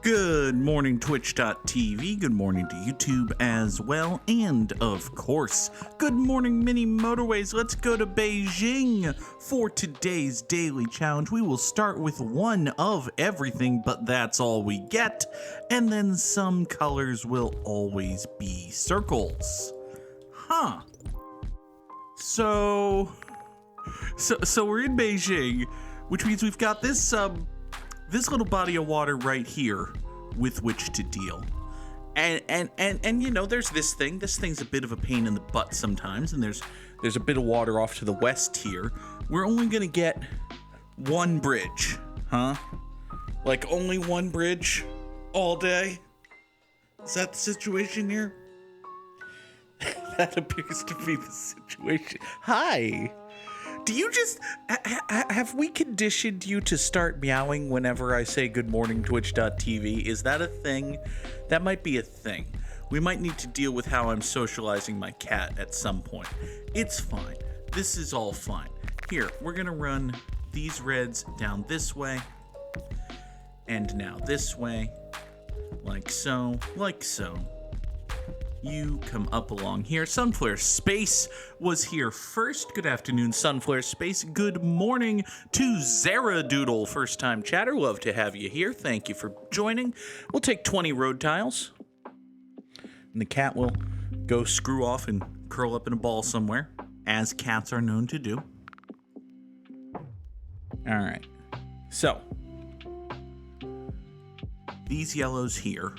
Good morning, Twitch.tv. Good morning to YouTube as well. And, of course, good morning, mini Motorways. Let's go to Beijing for today's daily challenge. We will start with one of everything, but that's all we get. And then some colors will always be circles. Huh. So we're in Beijing, which means we've got this little body of water right here with which to deal. And you know, there's this thing. This thing's a bit of a pain in the butt sometimes, and there's a bit of water off to the west here. We're only gonna get one bridge, huh? Like only one bridge all day? Is that the situation here? That appears to be the situation. Hi! Do you just, have we conditioned you to start meowing whenever I say good morning Twitch.tv? Is that a thing? That might be a thing. We might need to deal with how I'm socializing my cat at some point. It's fine. This is all fine. Here, we're gonna run these reds down this way. And now this way. Like so, like so. You come up along here. Sunflare Space was here first. Good afternoon, Sunflare Space. Good morning to Zaradoodle, first time chatter. Love to have you here. Thank you for joining. We'll take 20 road tiles. And the cat will go screw off and curl up in a ball somewhere, as cats are known to do. All right. So, these yellows here.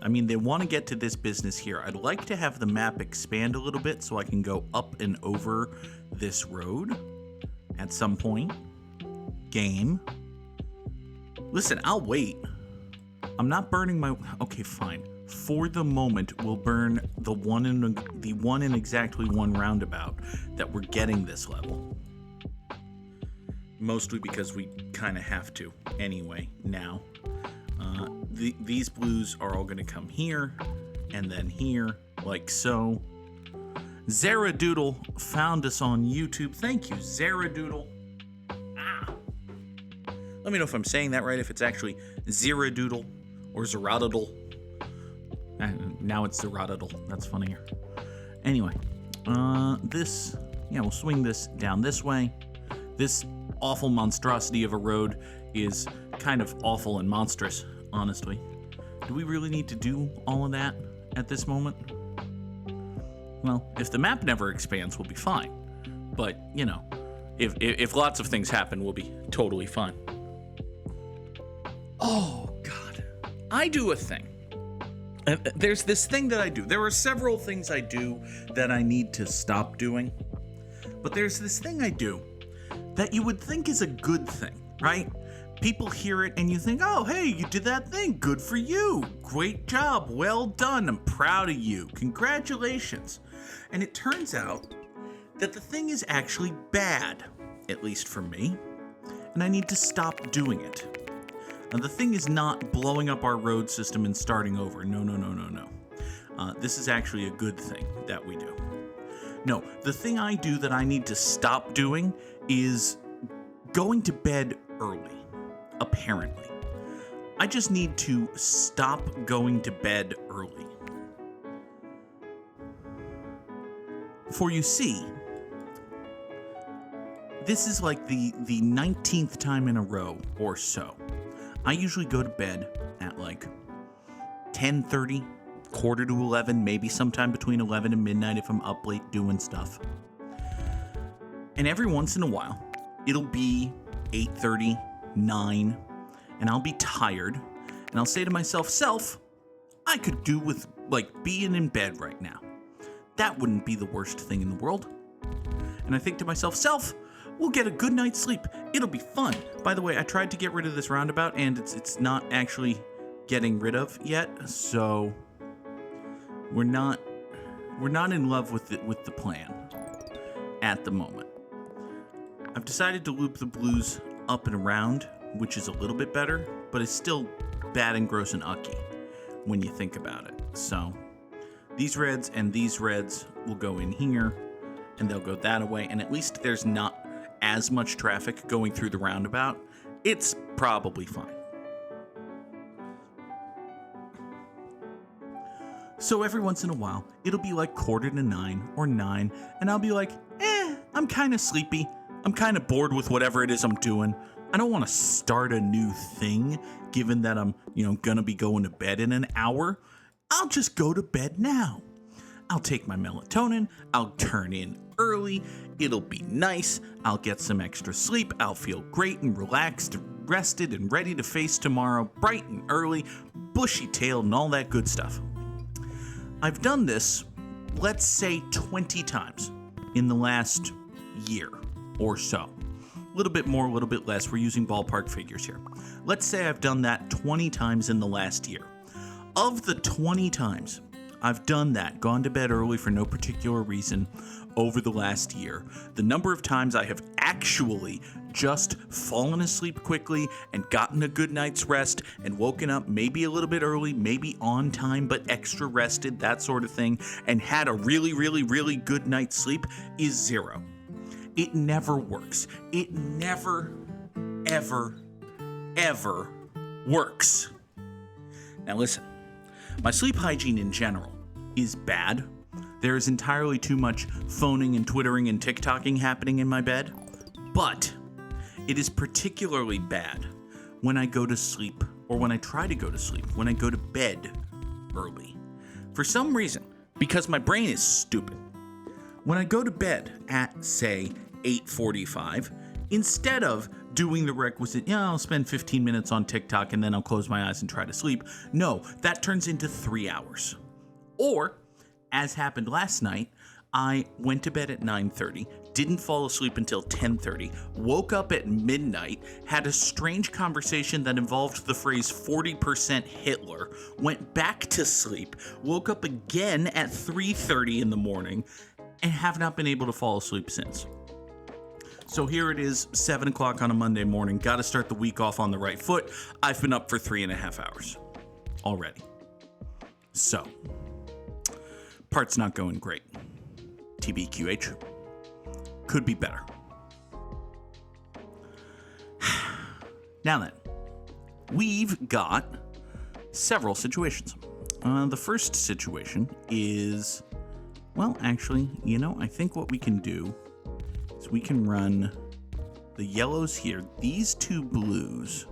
I mean, they want to get to this business here. I'd like to have the map expand a little bit so I can go up and over this road at some point. Game. Listen, I'll wait. I'm not burning my... Okay, fine. For the moment, we'll burn the one in exactly one roundabout that we're getting this level. Mostly because we kind of have to anyway now. These blues are all going to come here, and then here, like so. Zaradoodle found us on YouTube. Thank you, Zaradoodle. Let me know if I'm saying that right, if it's actually Zaradoodle or Zaradoodle. Now it's Zaradoodle. That's funnier. Anyway, we'll swing this down this way. This awful monstrosity of a road is kind of awful and monstrous. Honestly, do we really need to do all of that at this moment? Well, if the map never expands, we'll be fine. But, you know, if lots of things happen, we'll be totally fine. Oh, God. I do a thing. There's this thing that I do. There are several things I do that I need to stop doing. But there's this thing I do that you would think is a good thing, right? People hear it and you think, oh, hey, you did that thing. Good for you. Great job. Well done. I'm proud of you. Congratulations. And it turns out that the thing is actually bad, at least for me, and I need to stop doing it. Now, the thing is not blowing up our road system and starting over. No. This is actually a good thing that we do. No, the thing I do that I need to stop doing is going to bed early. Apparently. I just need to stop going to bed early. For you see, this is like the 19th time in a row or so. I usually go to bed at like 10:30, quarter to 11, maybe sometime between 11 and midnight if I'm up late doing stuff. And every once in a while, it'll be 8:30, 9, and I'll be tired, and I'll say to myself, Self, I could do with, like, being in bed right now. That wouldn't be the worst thing in the world. And I think to myself, Self, we'll get a good night's sleep. It'll be fun. By the way, I tried to get rid of this roundabout, and it's not actually getting rid of yet, so we're not in love with the plan at the moment. I've decided to loop the blues up and around, which is a little bit better, but it's still bad and gross and ucky when you think about it. So these reds and these reds will go in here, and they'll go that away, and at least there's not as much traffic going through the roundabout. It's probably fine. So every once in a while, it'll be like 8:45 or 9, and I'll be like, I'm kind of sleepy. I'm kind of bored with whatever it is I'm doing. I don't want to start a new thing, given that I'm, gonna be going to bed in an hour. I'll just go to bed now. I'll take my melatonin, I'll turn in early, it'll be nice, I'll get some extra sleep, I'll feel great and relaxed, rested and ready to face tomorrow, bright and early, bushy-tailed and all that good stuff. I've done this, let's say 20 times in the last year or so. A little bit more, a little bit less, we're using ballpark figures here. Let's say I've done that 20 times in the last year. Of the 20 times I've done that, gone to bed early for no particular reason over the last year, the number of times I have actually just fallen asleep quickly and gotten a good night's rest and woken up maybe a little bit early, maybe on time, but extra rested, that sort of thing, and had a really, really, really good night's sleep is 0. It never works. It never, ever, ever works. Now listen. My sleep hygiene in general is bad. There is entirely too much phoning and twittering and TikToking happening in my bed. But it is particularly bad when I go to sleep, or when I try to go to sleep, when I go to bed early. For some reason, because my brain is stupid, when I go to bed at, say, 8:45, instead of doing the requisite, I'll spend 15 minutes on TikTok and then I'll close my eyes and try to sleep. No, that turns into 3 hours. Or, as happened last night, I went to bed at 9:30, didn't fall asleep until 10:30, woke up at midnight, had a strange conversation that involved the phrase 40% Hitler, went back to sleep, woke up again at 3:30 in the morning, and have not been able to fall asleep since. So here it is, 7 o'clock on a Monday morning. Got to start the week off on the right foot. I've been up for 3.5 hours already. So, part's not going great. TBQH. Could be better. Now then, we've got several situations. The first situation is, well, actually, I think what we can do is we can run the yellows here. These two blues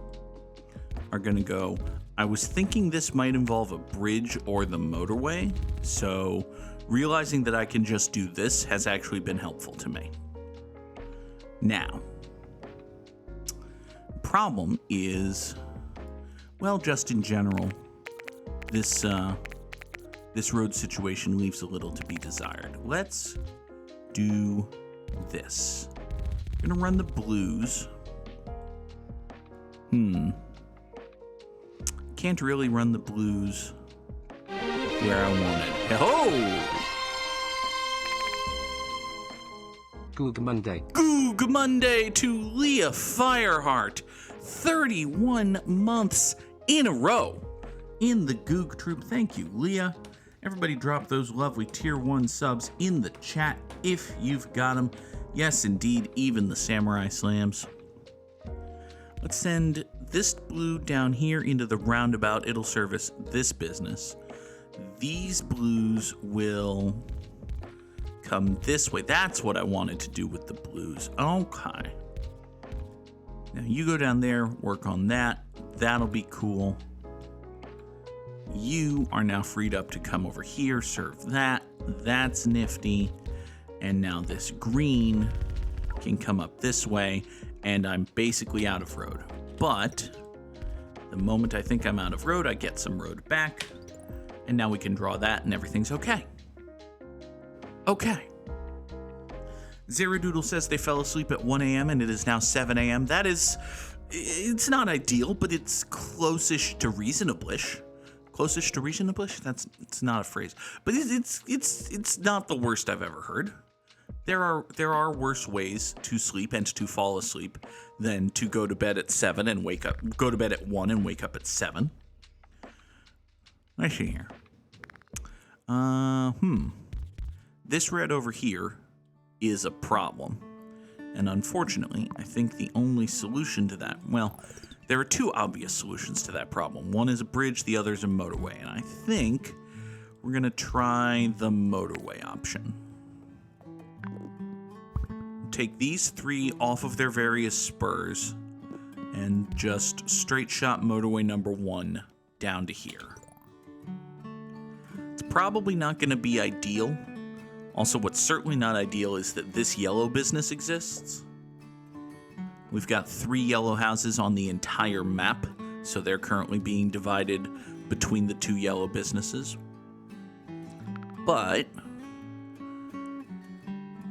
are going to go. I was thinking this might involve a bridge or the motorway, so realizing that I can just do this has actually been helpful to me. Now, problem is, well, just in general, this road situation leaves a little to be desired. Let's do this. I'm gonna run the blues. Can't really run the blues where I want it. Oh! Goog Monday. Goog Monday to Leah Fireheart. 31 months in a row in the Goog troop. Thank you, Leah. Everybody drop those lovely tier 1 subs in the chat if you've got them. Yes, indeed, even the Samurai Slams. Let's send this blue down here into the roundabout. It'll service this business. These blues will come this way. That's what I wanted to do with the blues. Okay. Now you go down there, work on that. That'll be cool. You are now freed up to come over here, serve that. That's nifty. And now this green can come up this way, and I'm basically out of road. But the moment I think I'm out of road, I get some road back, and now we can draw that, and everything's okay. Okay. Zeradoodle says they fell asleep at 1 a.m. and it is now 7 a.m. It's not ideal, but it's close-ish to reasonable-ish. Close-ish to reasonable-ish? It's not a phrase. But it's not the worst I've ever heard. There are worse ways to sleep and to fall asleep than to go to bed at 7 and go to bed at 1 and wake up at 7. Let's see here. This red over here is a problem. And unfortunately, I think the only solution to that, well, there are two obvious solutions to that problem. One is a bridge, the other is a motorway. And I think we're going to try the motorway option. Take these 3 off of their various spurs and just straight shot motorway number 1 down to here. It's probably not going to be ideal. Also, what's certainly not ideal is that this yellow business exists. We've got 3 yellow houses on the entire map, so they're currently being divided between the 2 yellow businesses. But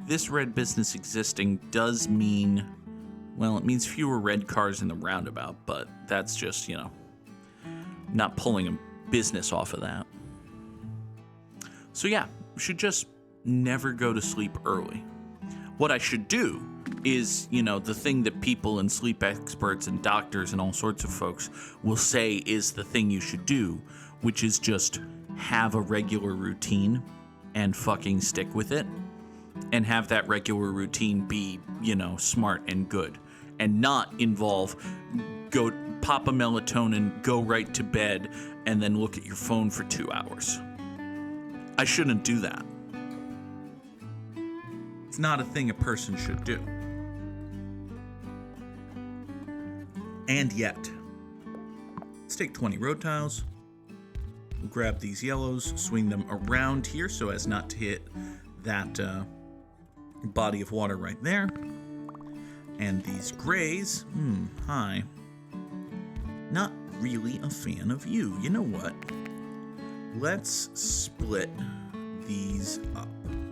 this red business existing does mean, well, it means fewer red cars in the roundabout, but that's just, not pulling a business off of that. So yeah, we should just never go to sleep early. What I should do is, the thing that people and sleep experts and doctors and all sorts of folks will say is the thing you should do, which is just have a regular routine and fucking stick with it. And have that regular routine be, smart and good. And not involve go pop a melatonin, go right to bed, and then look at your phone for 2 hours. I shouldn't do that. It's not a thing a person should do. And yet, let's take 20 road tiles. We'll grab these yellows, swing them around here so as not to hit that body of water right there. And these grays, hi. Not really a fan of you. You know what? Let's split these up.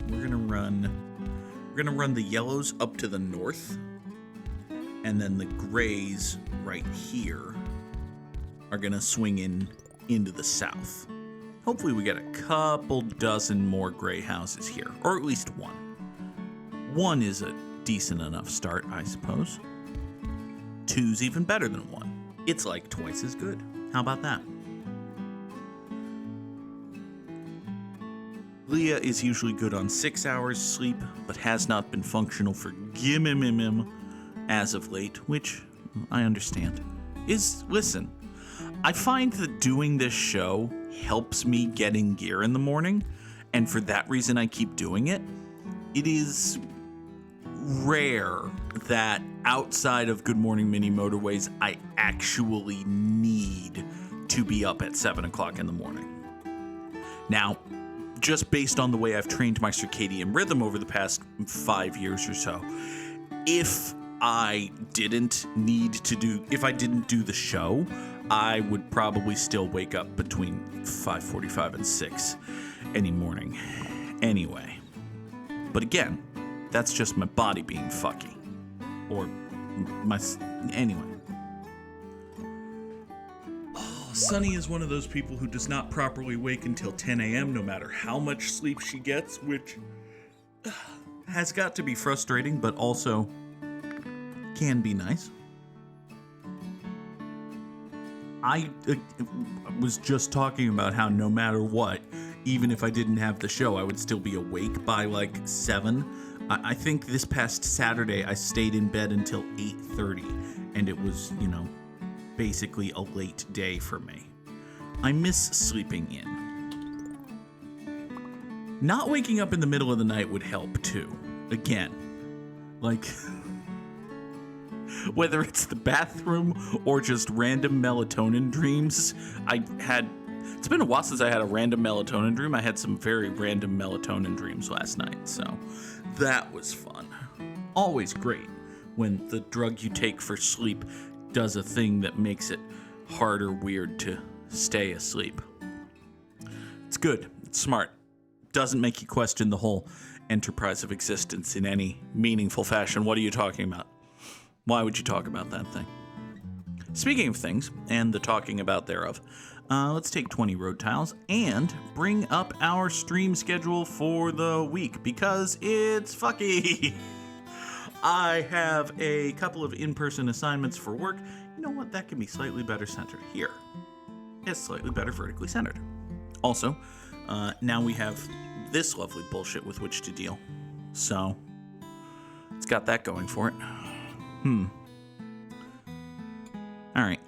We're gonna run the yellows up to the north, and then the grays right here are gonna swing into the south. Hopefully we get a couple dozen more gray houses here, or at least one. One is a decent enough start, I suppose. 2's even better than 1. It's like twice as good. How about that? Leah is usually good on 6 hours sleep, but has not been functional for gimmimimim as of late, which I understand. Listen, I find that doing this show helps me get in gear in the morning, and for that reason I keep doing it. It is rare that outside of Good Morning Mini Motorways, I actually need to be up at 7 o'clock in the morning. Now, just based on the way I've trained my circadian rhythm over the past 5 years or so, if I didn't do the show, I would probably still wake up between 5:45 and 6 any morning. Anyway. But again, that's just my body being fucky. Anyway. Sunny is one of those people who does not properly wake until 10 a.m. no matter how much sleep she gets, which has got to be frustrating, but also can be nice. I was just talking about how no matter what, even if I didn't have the show, I would still be awake by like 7. I think this past Saturday I stayed in bed until 8:30, and it was, basically a late day for me. I miss sleeping in. Not waking up in the middle of the night would help too. Again, like, whether it's the bathroom or just random melatonin dreams, it's been a while since I had a random melatonin dream. I had some very random melatonin dreams last night, so that was fun. Always great when the drug you take for sleep does a thing that makes it hard or weird to stay asleep. It's good. It's smart. Doesn't make you question the whole enterprise of existence in any meaningful fashion. What are you talking about? Why would you talk about that thing? Speaking of things, and the talking about thereof, let's take 20 road tiles and bring up our stream schedule for the week, because it's fucky. I have a couple of in-person assignments for work. You know what? That can be slightly better centered here. It's slightly better vertically centered. Also, now we have this lovely bullshit with which to deal. So, it's got that going for it. All right.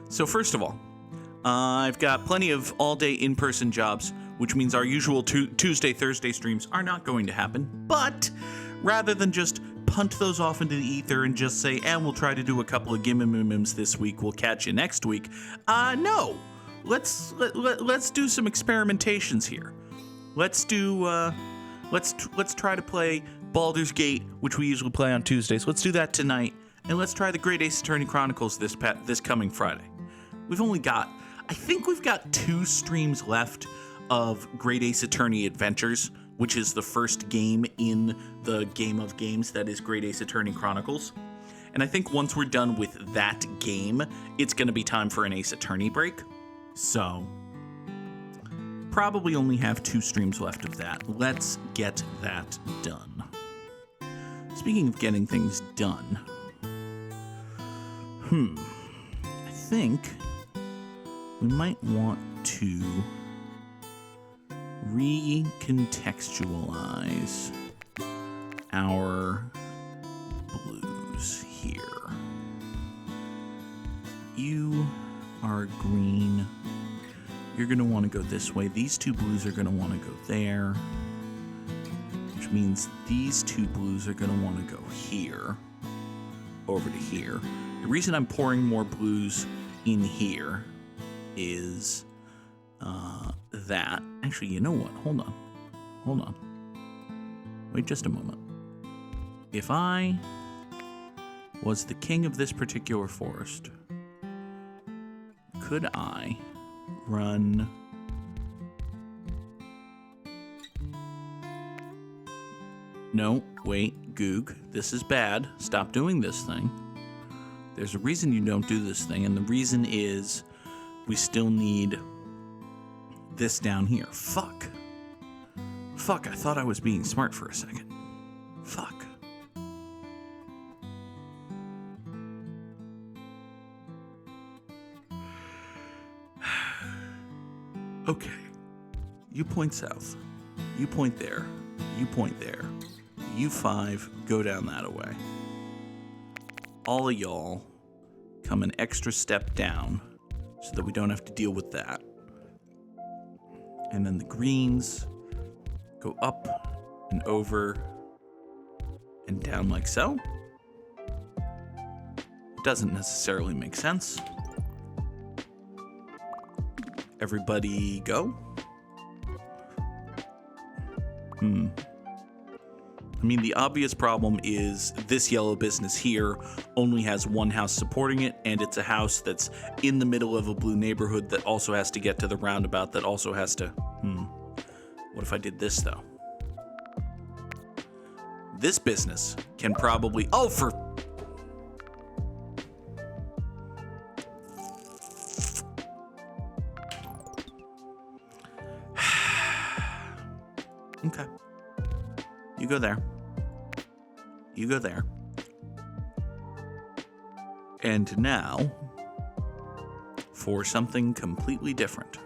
So first of all, I've got plenty of all-day in-person jobs, which means our usual Tuesday, Thursday streams are not going to happen. But rather than just punt those off into the ether and just say, and we'll try to do a couple of gimmimims this week, we'll catch you next week. No, let's do some experimentations here. Let's try to play Baldur's Gate, which we usually play on Tuesdays. Let's do that tonight, and let's try the Great Ace Attorney Chronicles this coming Friday. I think we've got 2 streams left of Great Ace Attorney Adventures, which is the first game in the game of games that is Great Ace Attorney Chronicles. And I think once we're done with that game, it's going to be time for an Ace Attorney break. So, probably only have 2 streams left of that. Let's get that done. Speaking of getting things done, I think we might want to recontextualize our blues here. You are green. You're going to want to go this way. These 2 blues are going to want to go there, which means these 2 blues are going to want to go here, over to here. The reason I'm pouring more blues in here is that. Actually, you know what? Hold on. Wait just a moment. If I was the king of this particular forest, could I run... No, wait, Goog, this is bad. Stop doing this thing. There's a reason you don't do this thing, and the reason is we still need this down here. Fuck, I thought I was being smart for a second. Fuck. Okay. You point south. You point there. You point there. You 5 go down that way. All of y'all come an extra step down so that we don't have to deal with that. And then the greens go up and over and down like so. It doesn't necessarily make sense. Everybody go. I mean, the obvious problem is this yellow business here only has 1 house supporting it, and it's a house that's in the middle of a blue neighborhood that also has to get to the roundabout that also has to... What if I did this, though? This business can probably... Oh, for... Okay. You go there. You go there. And now, for something completely different.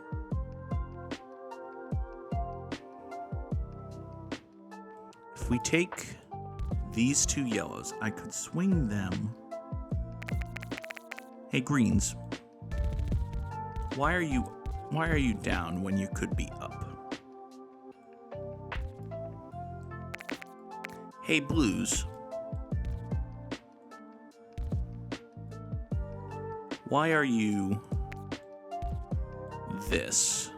If we take these 2 yellows, I could swing them. Hey, greens. Why are you down when you could be up? Hey, blues. Why are you this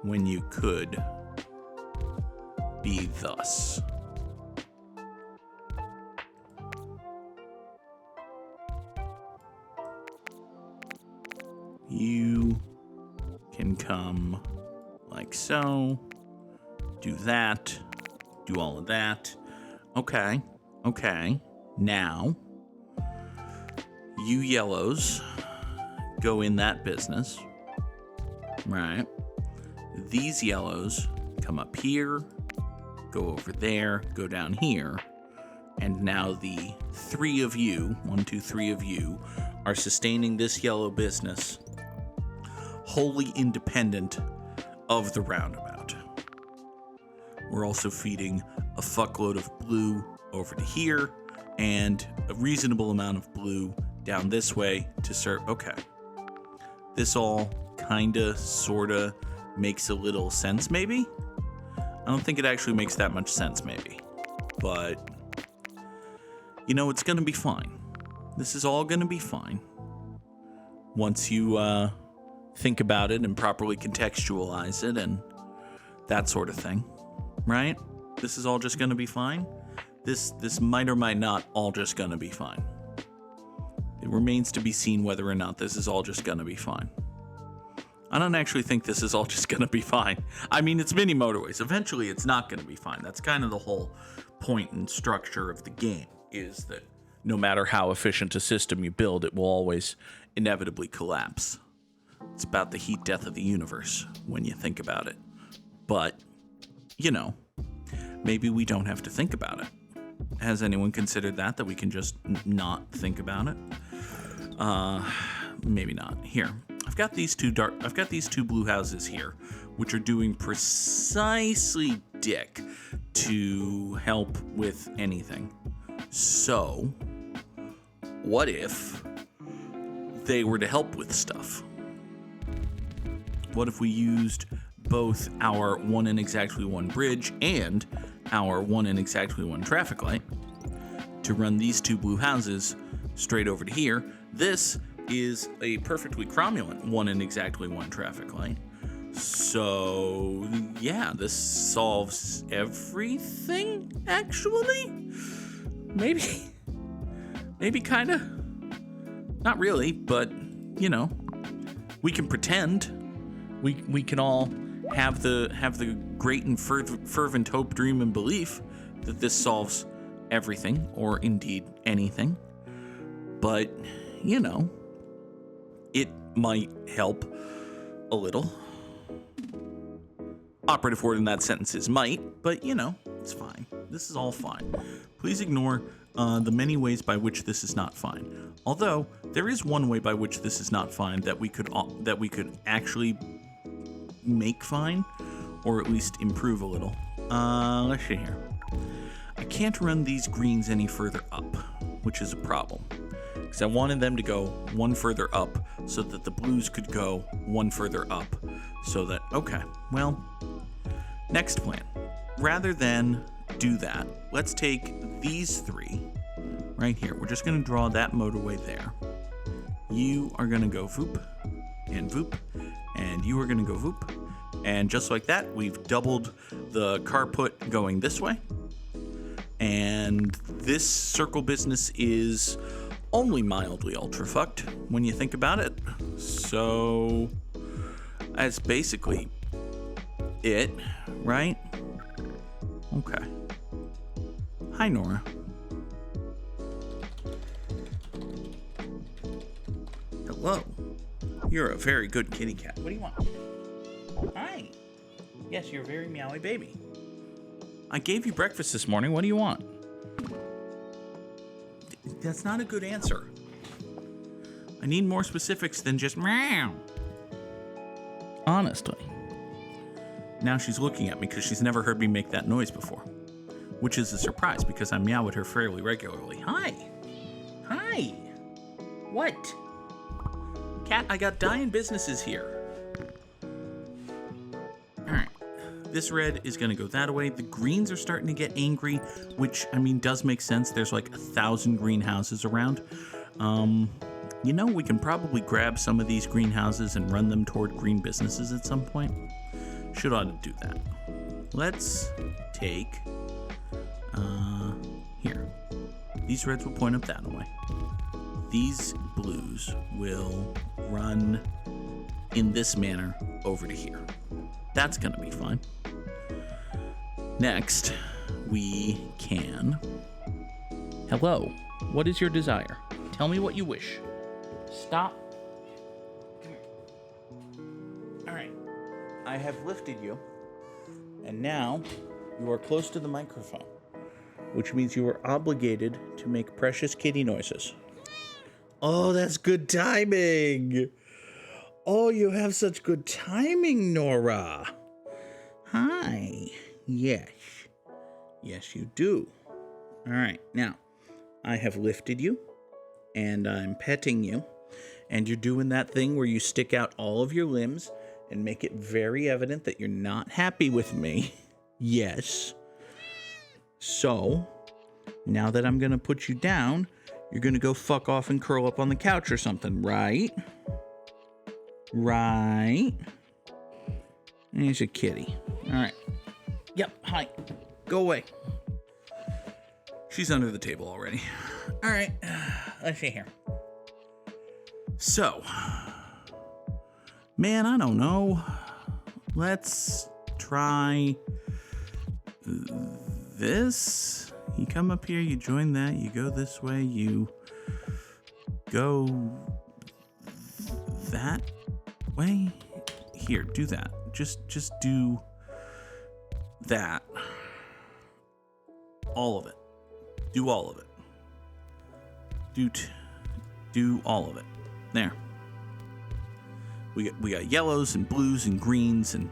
when you could be thus? You can come like so, do that, do all of that. Okay. Now, you yellows go in that business, right? These yellows come up here, go over there, go down here, and now the 3 of you, 1, 2, 3 of you, are sustaining this yellow business wholly independent of the roundabout. We're also feeding a fuckload of blue over to here and a reasonable amount of blue down this way to serve. Okay. this all kinda, sorta makes a little sense, maybe? I don't think it actually makes that much sense, maybe. But, you know, it's gonna be fine. This is all gonna be fine. Once you, think about it and properly contextualize it and that sort of thing, right? This is all just gonna be fine. This might or might not all just gonna be fine. It remains to be seen whether or not this is all just gonna be fine. I don't actually think this is all just gonna be fine. I mean, it's mini Motorways. Eventually, it's not gonna be fine. That's kind of the whole point and structure of the game, is that no matter how efficient a system you build, it will always inevitably collapse. It's about the heat death of the universe when you think about it. But, you know, maybe we don't have to think about it. Has anyone considered that we can just not think about it? Maybe not. Here, I've got these two blue houses here, which are doing precisely dick to help with anything. So, what if they were to help with stuff? What if we used both our 1 and exactly 1 bridge and our 1 and exactly 1 traffic light to run these two blue houses straight over to here? This is a perfectly cromulent 1 and exactly 1 traffic light. So, yeah, this solves everything, actually? Maybe kinda. Not really, but, you know, we can pretend. We can all have the great and fervent hope, dream, and belief that this solves everything, or indeed anything. But, you know, it might help a little. Operative word in that sentence is might, but, you know, it's fine. This is all fine. Please ignore the many ways by which this is not fine. Although, there is one way by which this is not fine that we could actually make fine, or at least improve a little. Let's see here. I can't run these greens any further up, which is a problem, because I wanted them to go one further up so that the blues could go one further up, so that, okay, well, next plan. Rather than do that, let's take these three right here. We're just going to draw that motorway there. You are going to go voop and voop, and you are going to go voop. And just like that, we've doubled the car put going this way. And this circle business is only mildly ultra fucked when you think about it. So that's basically it, right? Okay. Hi, Nora. Hello. You're a very good kitty cat. What do you want? Hi. Yes, you're a very meowy baby. I gave you breakfast this morning. What do you want? That's not a good answer. I need more specifics than just meow. Honestly. Now she's looking at me because she's never heard me make that noise before. Which is a surprise because I meow at her fairly regularly. Hi. Hi. What? Cat, I got dying businesses here. Alright. This red is going to go that way. The greens are starting to get angry, which, I mean, does make sense. There's like 1,000 greenhouses around. You know, we can probably grab some of these greenhouses and run them toward green businesses at some point. Should ought to do that. Let's take, here. These reds will point up that way. These blues will run in this manner over to here. That's gonna be fine. Next, we can... Hello, what is your desire? Tell me what you wish. Stop. Come here. All right, I have lifted you, and now you are close to the microphone, which means you are obligated to make precious kitty noises. Oh, that's good timing. Oh, you have such good timing, Nora. Hi. Yes. Yes, you do. All right. Now, I have lifted you, and I'm petting you, And you're doing that thing where you stick out all of your limbs and make it very evident that you're not happy with me. Yes. So, now that I'm going to put you down, you're going to go fuck off and curl up on the couch or something, right? Right. Here's a kitty. All right. Yep, hi. Go away. She's under the table already. All right. Let's see here. So, man, I don't know. Let's try this. You come up here, you join that, you go this way, you go that way. Here, do that. Just do that. All of it. Do all of it. Do all of it. There. We got yellows and blues and greens and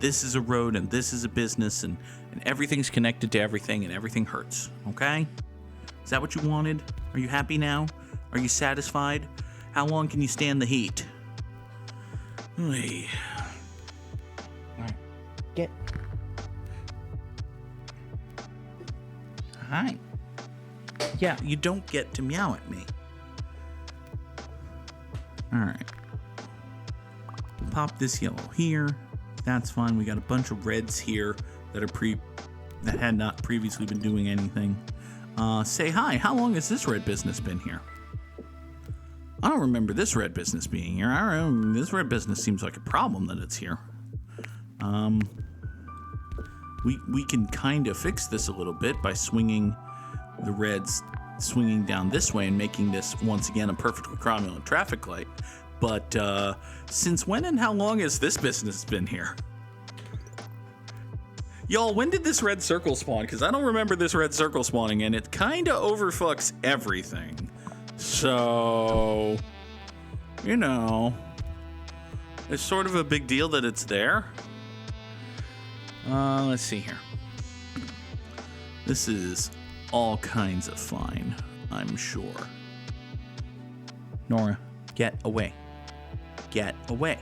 this is a road and this is a business and everything's connected to everything and everything hurts. Okay? Is that what you wanted? Are you happy now? Are you satisfied? How long can you stand the heat? Hey. All right. Get. Hi. Yeah, you don't get to meow at me. All right. Pop this yellow here. That's fine. We got a bunch of reds here that had not previously been doing anything. Say hi. How long has this red business been here? I don't remember this red business being here. I don't know. This red business seems like a problem that it's here. We can kind of fix this a little bit by swinging the reds, swinging down this way and making this once again a perfectly cromulent traffic light. But since when and how long has this business been here? Y'all, when did this red circle spawn? Because I don't remember this red circle spawning, and it kind of overfucks everything. So, you know, it's sort of a big deal that it's there. Let's see here. This is all kinds of fine, I'm sure. Nora, get away. Get away.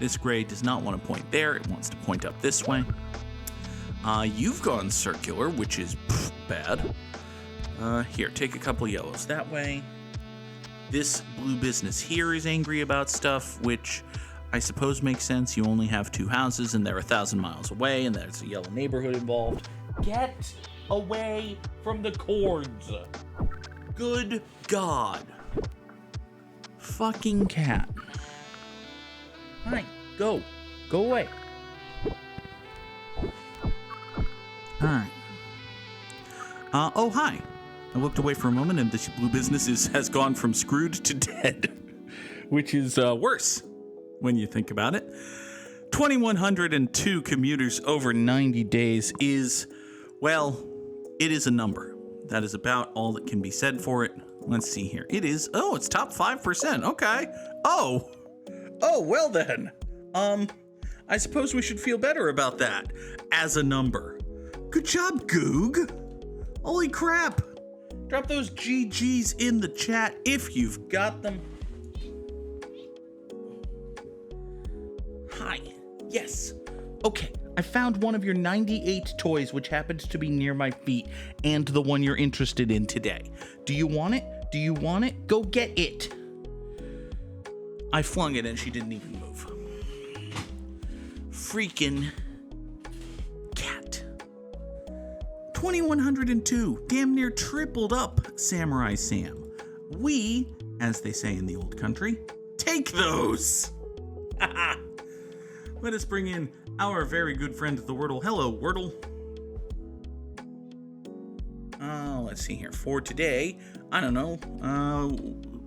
This gray does not want to point there. It wants to point up this way. You've gone circular, which is bad. Here, take a couple yellows that way. This blue business here is angry about stuff, which I suppose makes sense. You only have two houses, and they're 1,000 miles away, and there's a yellow neighborhood involved. Get away from the cords. Good God. Fucking cat. Hi, go. Go away. Alright. Oh, hi. I looked away for a moment and this blue business has gone from screwed to dead. Which is worse when you think about it. 2,102 commuters over 90 days is, well, it is a number. That is about all that can be said for it. Let's see here. It is, it's top 5%. Okay. Oh, well then. I suppose we should feel better about that as a number. Good job, Goog. Holy crap. Drop those GGs in the chat if you've got them. Hi. Yes. Okay. I found one of your 98 toys, which happens to be near my feet, and the one you're interested in today. Do you want it? Do you want it? Go get it. I flung it and she didn't even move. Freaking cat. 2,102. Damn near tripled up, Samurai Sam. We, as they say in the old country, take those. Let us bring in our very good friend, the Wordle. Hello, Wordle. Let's see here. For today, I don't know.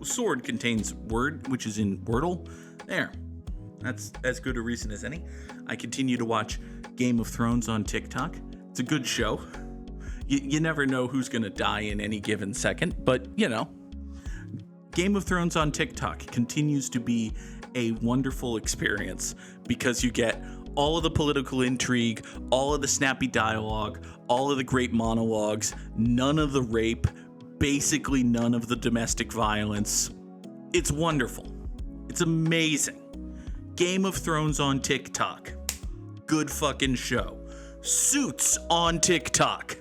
Sword contains word, which is in Wordle. There. That's as good a reason as any. I continue to watch Game of Thrones on TikTok. It's a good show. You never know who's going to die in any given second, but, you know. Game of Thrones on TikTok continues to be a wonderful experience because you get all of the political intrigue, all of the snappy dialogue, all of the great monologues, none of the rape, basically none of the domestic violence. It's wonderful. It's amazing. Game of Thrones on TikTok. Good fucking show. Suits on TikTok.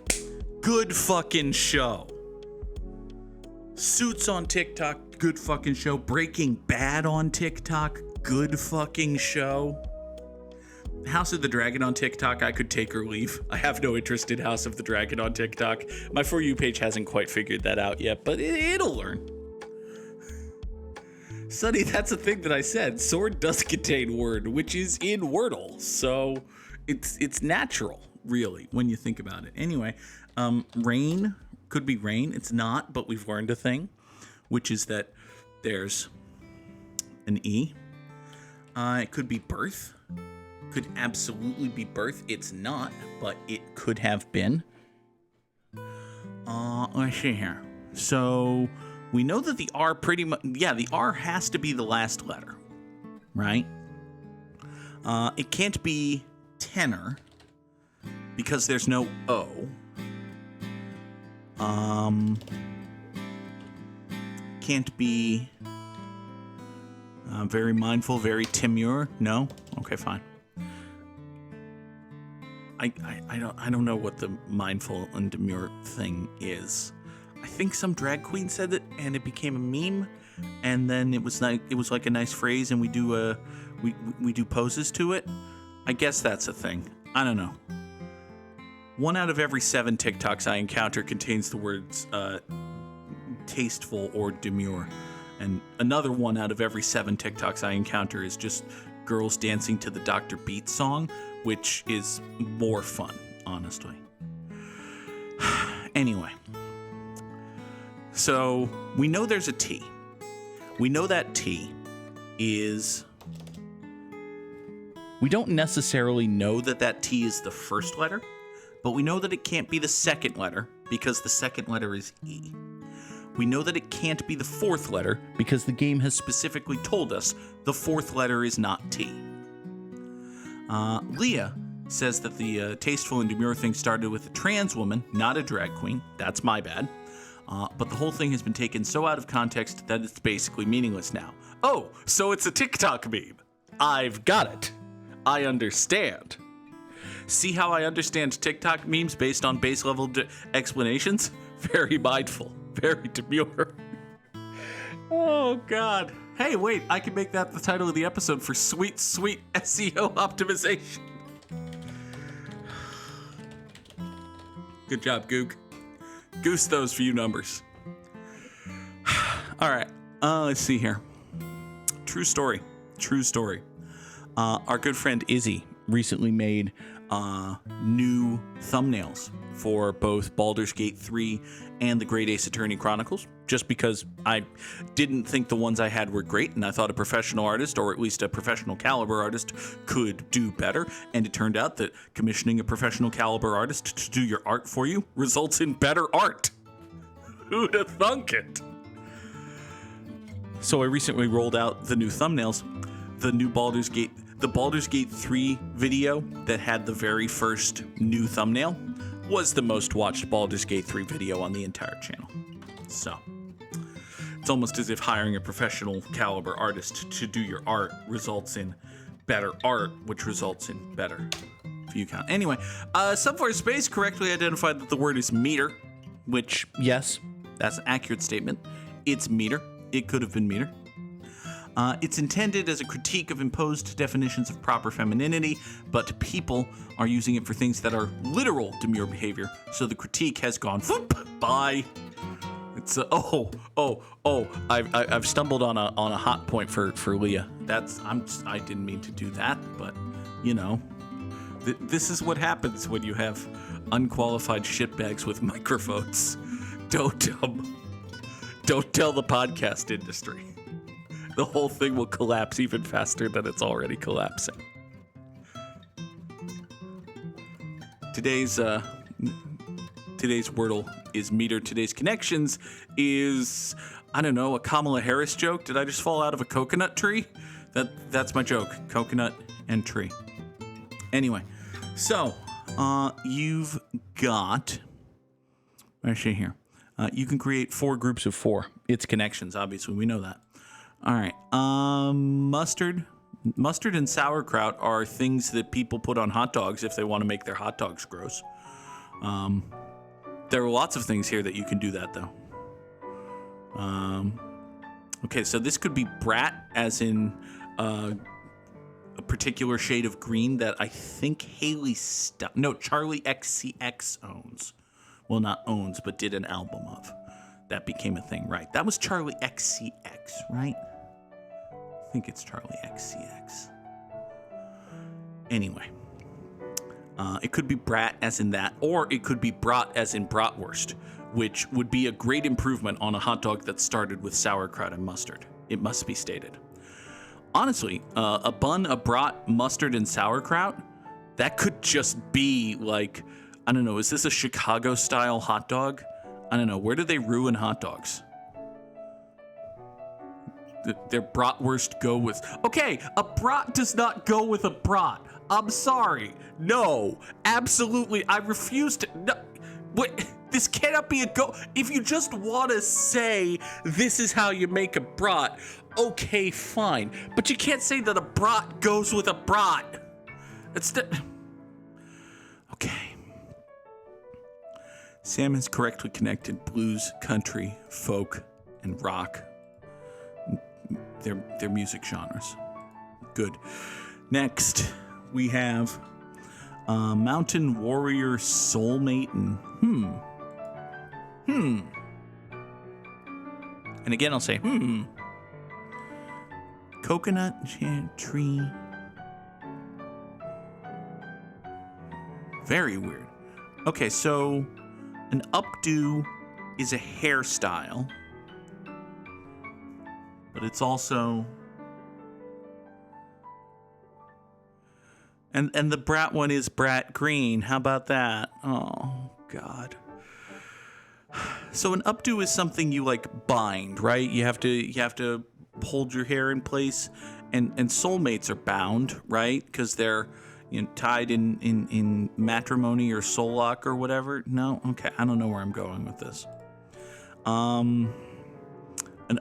Good fucking show. Suits on TikTok. Good fucking show. Breaking Bad on TikTok. Good fucking show. House of the Dragon on TikTok, I could take or leave. I have no interest in House of the Dragon on TikTok. My For You page hasn't quite figured that out yet, but it'll learn. Sonny, that's a thing that I said. Sword does contain word, which is in Wordle, so it's natural, really, when you think about it. Anyway, rain could be rain. It's not, but we've learned a thing, which is that there's an E. It could be birth. Could absolutely be birth. It's not, but it could have been. Let's see here. So we know that the R pretty much, the R has to be the last letter, right? It can't be tenor because there's no O. Can't be very mindful, very Demure. No? Okay, fine. I don't know what the mindful and demure thing is. I think some drag queen said it and it became a meme, and then it was like a nice phrase, and we do poses to it. I guess that's a thing. I don't know. 1 out of every 7 TikToks I encounter contains the words tasteful or demure, and another 1 out of every 7 TikToks I encounter is just girls dancing to the Dr. Beat song, which is more fun, honestly. Anyway, so we know there's a T. We know that T is... We don't necessarily know that T is the first letter, but we know that it can't be the second letter because the second letter is E. We know that it can't be the fourth letter because the game has specifically told us the fourth letter is not T. Leah says that the tasteful and demure thing started with a trans woman, not a drag queen. That's my bad. But the whole thing has been taken so out of context that it's basically meaningless now. Oh, so it's a TikTok meme. I've got it. I understand. See how I understand TikTok memes based on base level explanations? Very mindful. Very demure. Oh, God. Hey, wait, I can make that the title of the episode for sweet, sweet SEO optimization. Good job, Goog. Goose those few numbers. All right, let's see here. True story. Our good friend Izzy recently made new thumbnails for both Baldur's Gate 3 and the Great Ace Attorney Chronicles, just because I didn't think the ones I had were great, and I thought a professional artist, or at least a professional caliber artist, could do better. And it turned out that commissioning a professional caliber artist to do your art for you results in better art. Who'd have thunk it? So I recently rolled out the new thumbnails, the Baldur's Gate 3 video that had the very first new thumbnail was the most watched Baldur's Gate 3 video on the entire channel. So it's almost as if hiring a professional caliber artist to do your art results in better art, which results in better view count. Anyway, Subfire Space correctly identified that the word is meter, which, yes, that's an accurate statement. It's meter. It could have been meter. It's intended as a critique of imposed definitions of proper femininity, but people are using it for things that are literal demure behavior, so the critique has gone by. It's I've stumbled on a hot point for Leah. I didn't mean to do that, but you know, this is what happens when you have unqualified shitbags with microphones. Don't tell the podcast industry. The whole thing will collapse even faster than it's already collapsing. Today's Wordle is meter. Today's connections is, I don't know, a Kamala Harris joke. Did I just fall out of a coconut tree? That's my joke. Coconut and tree. Anyway, so you've got, let's see here. You can create 4 groups of 4. It's connections, obviously. We know that. All right. Mustard and sauerkraut are things that people put on hot dogs if they want to make their hot dogs gross. There are lots of things here that you can do that, though. Okay, so this could be brat, as in a particular shade of green that I think Charlie XCX owns. Well, not owns, but did an album of. That became a thing, right? That was Charlie XCX, right? I think it's Charlie XCX. Anyway. It could be brat as in that, or it could be brat as in bratwurst, which would be a great improvement on a hot dog that started with sauerkraut and mustard. It must be stated. Honestly, a bun, a brat, mustard, and sauerkraut, that could just be like, I don't know, is this a Chicago-style hot dog? I don't know, where do they ruin hot dogs? Their bratwurst go with... Okay, a brat does not go with a brat. I'm sorry. No, absolutely. I refuse to... No, what? This cannot be a go... If you just want to say this is how you make a brat, okay, fine. But you can't say that a brat goes with a brat. It's the... Okay. Sam has correctly connected blues, country, folk, and rock. Their music genres. Good. Next, we have Mountain Warrior Soulmate and And again, I'll say Coconut tree. Very weird. Okay, so an updo is a hairstyle. But it's also... And the brat one is brat green. How about that? Oh, God. So an updo is something you, like, bind, right? You have to hold your hair in place. And soulmates are bound, right? Because they're tied in matrimony or soul lock or whatever. No? Okay, I don't know where I'm going with this. An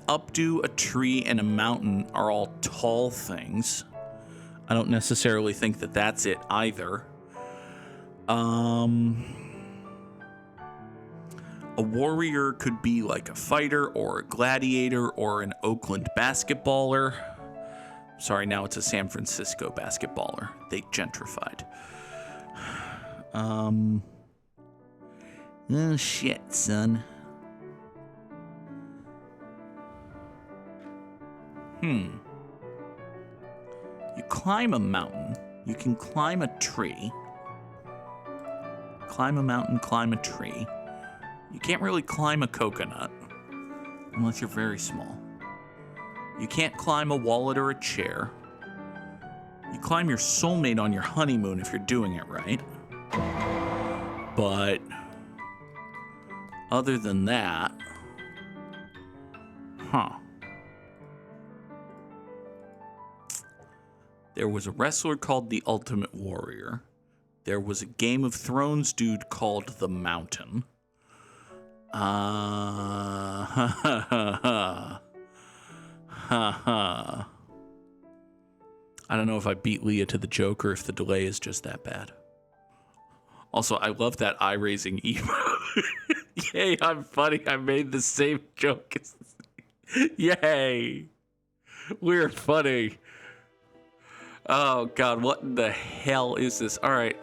updo, a tree, and a mountain are all tall things. I don't necessarily think that that's it either. A warrior could be like a fighter or a gladiator or an Oakland basketballer. Sorry, now it's a San Francisco basketballer. They gentrified. Oh, shit, son. You climb a mountain. You can climb a tree. Climb a mountain, climb a tree. You can't really climb a coconut unless you're very small. You can't climb a wallet or a chair. You climb your soulmate on your honeymoon if you're doing it right. But other than that, there was a wrestler called the Ultimate Warrior. There was a Game of Thrones dude called The Mountain. I don't know if I beat Leah to the joke or if the delay is just that bad. Also, I love that eye-raising emote. Yay, I'm funny. I made the same joke. Yay. We're funny. Oh, God, what in the hell is this? All right,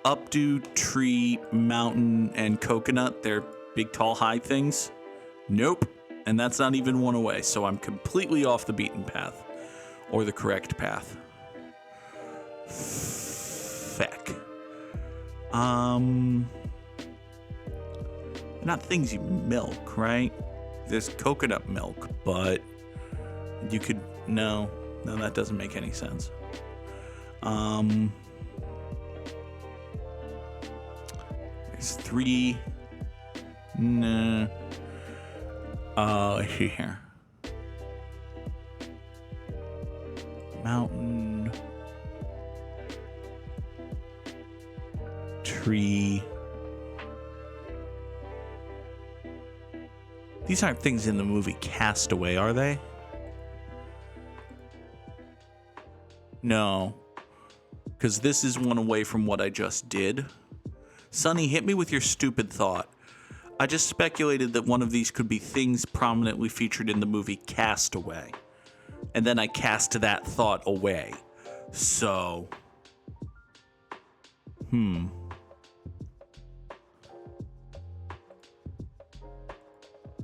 updo, tree, mountain, and coconut. They're big, tall, high things. Nope. And that's not even one away, so I'm completely off the beaten path. Or the correct path. Feck. Not things you milk, right? There's coconut milk, but you could... No, that doesn't make any sense. There's three... Nah. Let's see here. Mountain... Tree... These aren't things in the movie Castaway, are they? No. Because this is one away from what I just did. Sonny, hit me with your stupid thought. I just speculated that one of these could be things prominently featured in the movie Castaway. And then I cast that thought away. So...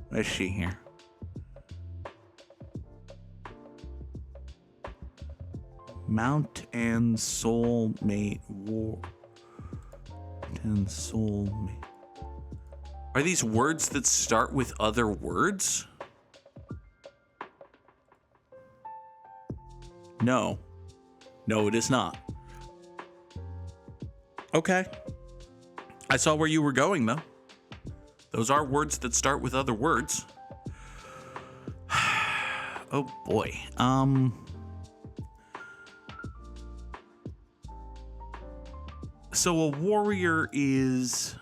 Let's see here. Mount and Soulmate War. And Soulmate. Are these words that start with other words? No. No, it is not. Okay. I saw where you were going, though. Those are words that start with other words. Oh, boy. So a warrior is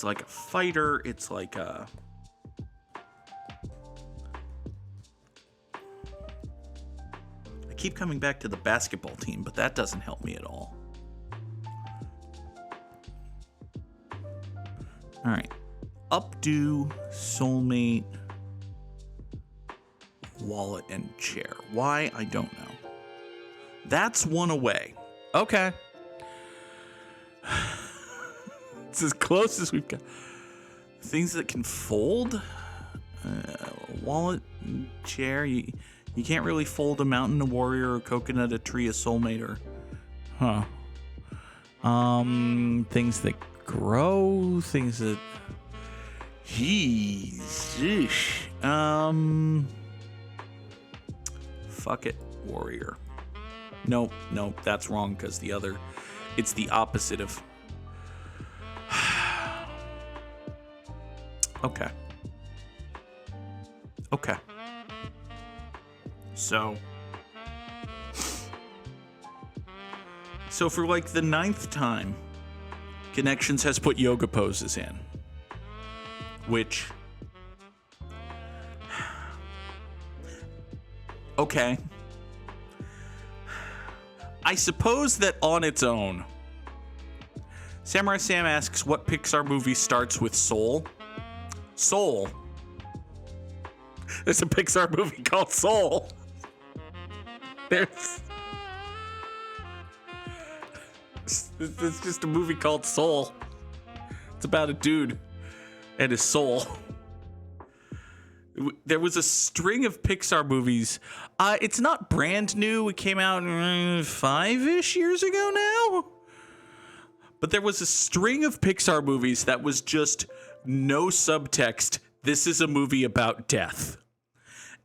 like a fighter. It's like a... I keep coming back to the basketball team, but that doesn't help me at all. All right. Updo, soulmate, wallet, and chair. Why? I don't know. That's one away. Okay. It's as close as we've got. Things that can fold? Wallet, chair. You can't really fold a mountain, a warrior, a coconut, a tree, a soulmate, or... Huh. Things that grow, things that... Jeez. Fuck it, warrior. Nope, that's wrong, because the other... It's the opposite of... Okay. So for like the 9th time, Connections has put yoga poses in. Which... Okay. I suppose that on its own... Samurai Sam asks, what Pixar movie starts with Soul? Soul. There's a Pixar movie called Soul. It's just a movie called Soul. It's about a dude and his soul. There was a string of Pixar movies. It's not brand new. It came out 5-ish years ago now. But there was a string of Pixar movies that was just no subtext. This is a movie about death.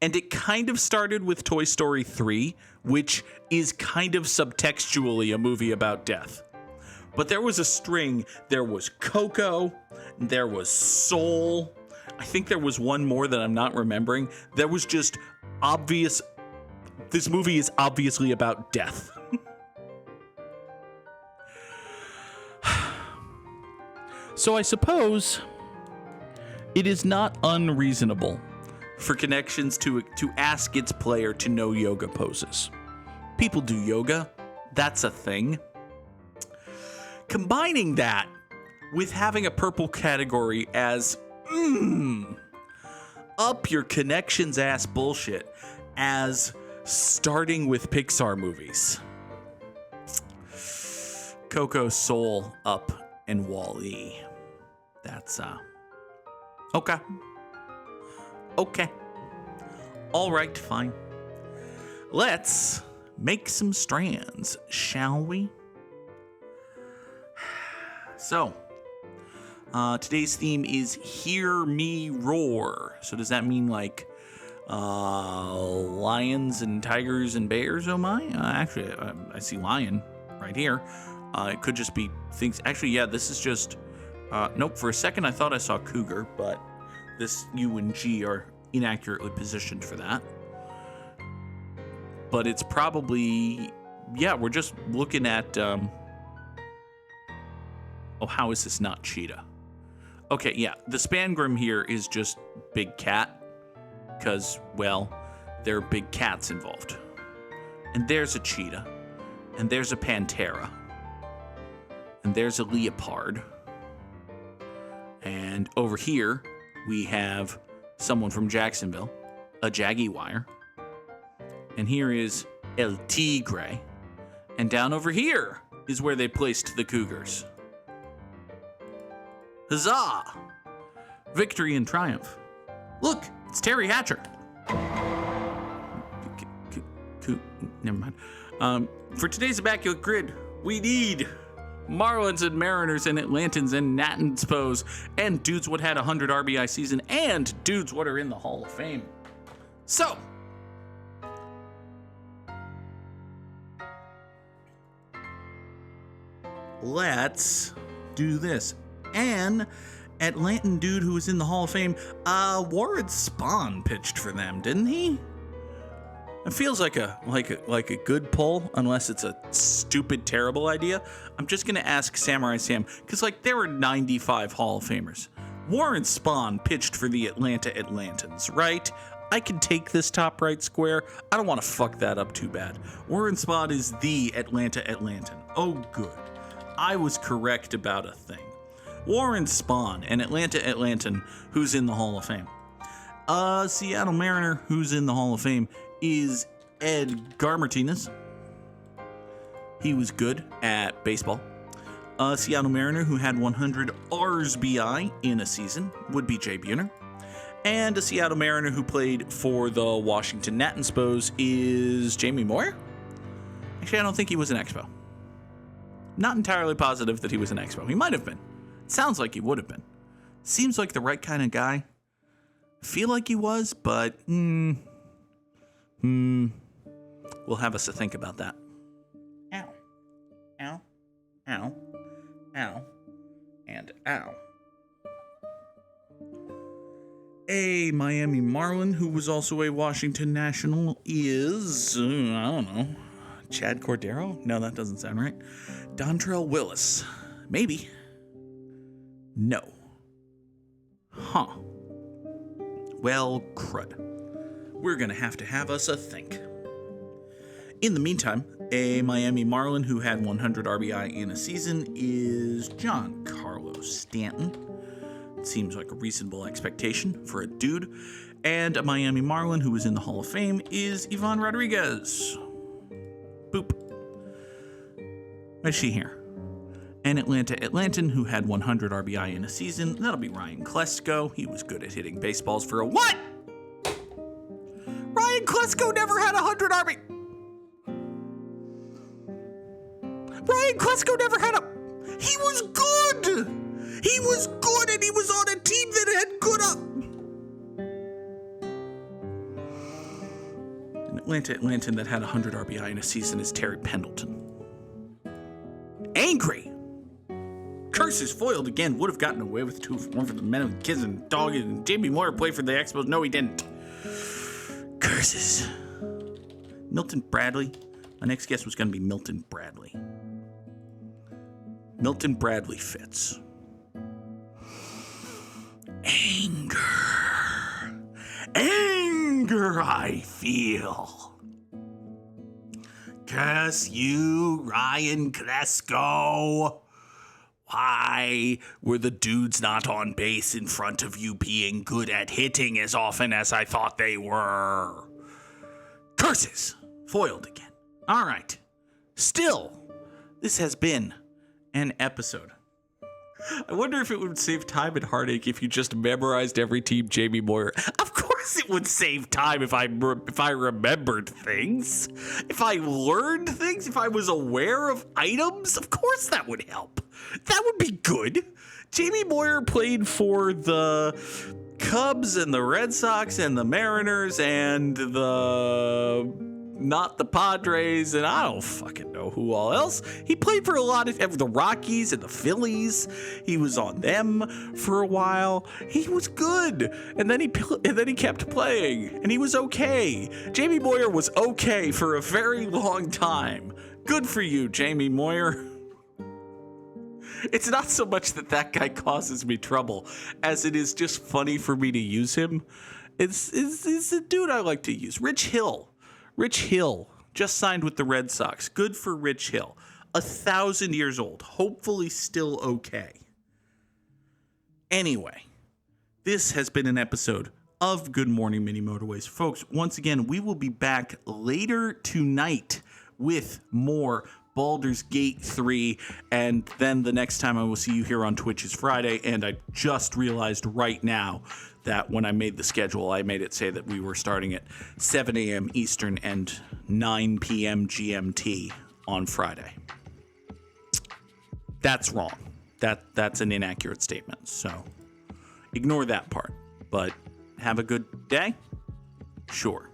And it kind of started with Toy Story 3, which is kind of subtextually a movie about death. But there was a string. There was Coco. There was Soul. I think there was one more that I'm not remembering. There was just obvious. This movie is obviously about death. So I suppose it is not unreasonable for Connections to ask its player to know yoga poses. People do yoga. That's a thing. Combining that with having a purple category as up your Connections ass bullshit as starting with Pixar movies. Coco, Soul, Up, and Wall-E. That's okay. All right, fine. Let's make some strands, shall we? So, today's theme is Hear Me Roar. So does that mean like lions and tigers and bears? Oh my! Actually, I see lion right here. It could just be things. Actually, yeah, this is just. Nope. For a second, I thought I saw cougar, but this U and G are inaccurately positioned for that. But it's probably, yeah, we're just looking at, oh, how is this not cheetah? Okay, yeah. The Spangrim here is just big cat. Because, well, there are big cats involved. And there's a cheetah. And there's a panthera. And there's a leopard. And over here, we have someone from Jacksonville, a jaguar. And here is El Tigre. And down over here is where they placed the cougars. Huzzah! Victory and triumph. Look, it's Terry Hatcher. Never mind. For today's Immaculate Grid, we need Marlins and Mariners and Atlantans and Natans pose and dudes what had a 100 RBI season and dudes what are in the Hall of Fame. So, let's do this. An Atlantan dude who was in the Hall of Fame, Warren Spahn pitched for them, didn't he? It feels like a good pull, unless it's a stupid, terrible idea. I'm just gonna ask Samurai Sam, because there were 95 Hall of Famers. Warren Spahn pitched for the Atlanta Atlantans, right? I can take this top right square. I don't want to fuck that up too bad. Warren Spahn is the Atlanta Atlantan. Oh, good. I was correct about a thing. Warren Spahn, an Atlanta Atlantan who's in the Hall of Fame. Seattle Mariner who's in the Hall of Fame is Edgar Martinez. He was good at baseball. A Seattle Mariner who had 100 RBI in a season would be Jay Buhner. And a Seattle Mariner who played for the Washington Natans is Jamie Moyer. Actually, I don't think he was an Expo. Not entirely positive that he was an Expo. He might have been. Sounds like he would have been. Seems like the right kind of guy. Feel like he was, but we'll have us to think about that. Ow. Ow. Ow. Ow. And ow. A Miami Marlin who was also a Washington National is, I don't know, Chad Cordero? No, that doesn't sound right. Dontrell Willis. Maybe. No. Huh. Well, crud. We're gonna have to have us a think. In the meantime, a Miami Marlin who had 100 RBI in a season is Giancarlo Stanton. Seems like a reasonable expectation for a dude. And a Miami Marlin who was in the Hall of Fame is Ivan Rodriguez. Boop. What's she here? An Atlanta Atlantan who had 100 RBI in a season. That'll be Ryan Klesko. He was good at hitting baseballs for a what? Ryan Klesko never had 100 RBI. Ryan Klesko never had a... He was good! He was good, and he was on a team that had good up. An Atlanta Atlantan that had 100 RBI in a season is Terry Pendleton. Angry. Curses foiled again. Would have gotten away with 2-1 for the men and kids and dogs. And Jamie Moyer played for the Expos. No, he didn't. Curses. Milton Bradley. My next guess was going to be Milton Bradley. Milton Bradley fits. Anger. Anger I feel. Curse you, Ryan Klesko. Why were the dudes not on base in front of you being good at hitting as often as I thought they were? Curses. Foiled again. All right. Still, this has been an episode. I wonder if it would save time and heartache if you just memorized every team Jamie Moyer. Of course it would save time if I remembered things. If I learned things, if I was aware of items, of course that would help. That would be good. Jamie Moyer played for the Cubs and the Red Sox and the Mariners and not the Padres, and I don't fucking know who all else. He played for a lot of the Rockies and the Phillies. He was on them for a while. He was good, and then he kept playing, and he was okay. Jamie Moyer was okay for a very long time. Good for you, Jamie Moyer. It's not so much that guy causes me trouble as it is just funny for me to use him. It's a dude I like to use. Rich Hill. Rich Hill just signed with the Red Sox. Good for Rich Hill. 1,000 years old. Hopefully still okay. Anyway, this has been an episode of Good Morning Mini Motorways. Folks, once again, we will be back later tonight with more Baldur's Gate 3, and then the next time I will see you here on Twitch is Friday, and I just realized right now that when I made the schedule, I made it say that we were starting at 7 a.m. Eastern and 9 p.m. GMT on Friday. That's wrong. That's an inaccurate statement, so ignore that part. But have a good day? Sure.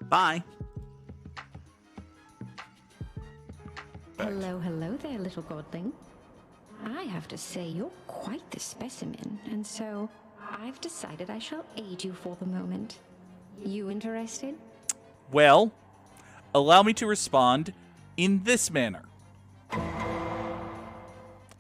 Bye. Hello, hello there, little godling. I have to say, you're quite the specimen, and so I've decided I shall aid you for the moment. You interested? Well, allow me to respond in this manner.